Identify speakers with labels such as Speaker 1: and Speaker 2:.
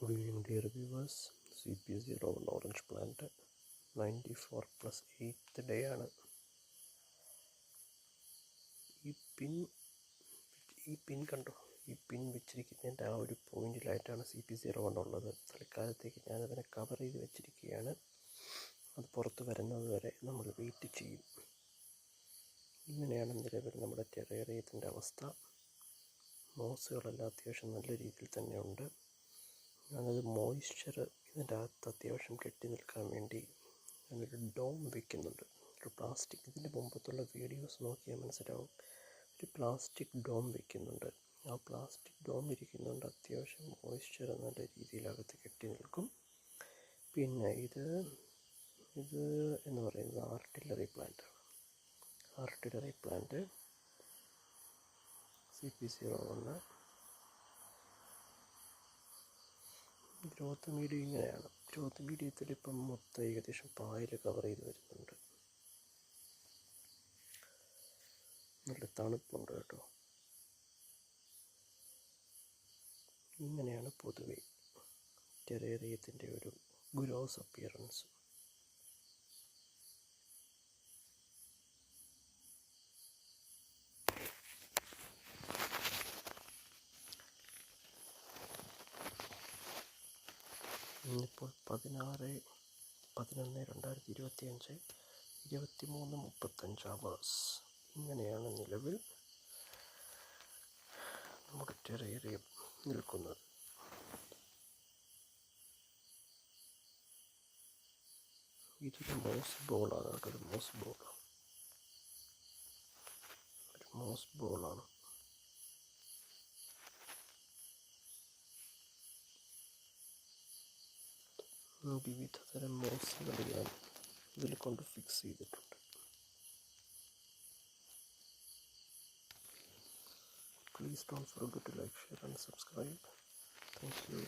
Speaker 1: Good evening, dear viewers. CP01 orange plant 94 plus 8th day ആണ്. ഈ പിൻ കണ്ടോ, ഈ പിൻ വെച്ചിരിക്കുന്നതിൻ്റെ ആ ഒരു പോയിന്റിലായിട്ടാണ് CP01 ഉള്ളത്. തൽക്കാലത്തേക്ക് ഞാനതിനെ കവർ ചെയ്ത് വെച്ചിരിക്കുകയാണ്. അത് പുറത്ത് വരുന്നത് വരെ നമ്മൾ വെയിറ്റ് ചെയ്യും. ഇങ്ങനെയാണ് നിലവിൽ നമ്മുടെ ടെറേറിയത്തിൻ്റെ അവസ്ഥ. മോസുകളെല്ലാം അത്യാവശ്യം നല്ല രീതിയിൽ തന്നെ ഉണ്ട്. ഞാനത് മോയ്സ്ചർ ഇതിൻ്റെ അകത്ത് അത്യാവശ്യം കെട്ടി നിൽക്കാൻ വേണ്ടി ഞാനൊരു ഡോം വയ്ക്കുന്നുണ്ട്. ഒരു പ്ലാസ്റ്റിക്, ഇതിൻ്റെ മുമ്പത്തുള്ള വീഡിയോസ് നോക്കിയാൽ മനസ്സിലാവും, ഒരു പ്ലാസ്റ്റിക് ഡോം വയ്ക്കുന്നുണ്ട്. ആ പ്ലാസ്റ്റിക് ഡോം ഇരിക്കുന്നുണ്ട്, അത്യാവശ്യം മോയ്സ്ചർ നല്ല രീതിയിലകത്ത് കെട്ടി നിൽക്കും. പിന്നെ ഇത് എന്ന് പറയുന്നത് ആർട്ടിലറി പ്ലാന്റാണ്. Artillery plant CP01. Growth medium ഇങ്ങനെയാണ്. ഗ്രോത്ത് മീഡിയത്തിൽ ഇപ്പം മൊത്തം ഏകദേശം പായൽ കവർ ചെയ്ത് വരുന്നുണ്ട്. നല്ല തണുപ്പുണ്ട് കേട്ടോ. ഇങ്ങനെയാണ് പൊതുവെ ടെറേറിയത്തിൻ്റെ ഒരു ഗ്രോസ് അപ്പിയറൻസ്. ഇന്നിപ്പോൾ 16/11/2025 23:35 അവേഴ്സ്. ഇങ്ങനെയാണ് നിലവിൽ നമ്മുടെ ടെറേറിയം നിൽക്കുന്നത്. ഇതൊരു മോസ് ബോളാണ് കേട്ടോ, ഒരു മോസ് ബോളാണ്. വിവിധ തരം മോസുകൾ ഞാൻ ഇതിൽ കൊണ്ട് ഫിക്സ് ചെയ്തിട്ടുണ്ട്. Please don't forget to like, share and subscribe. Thank you.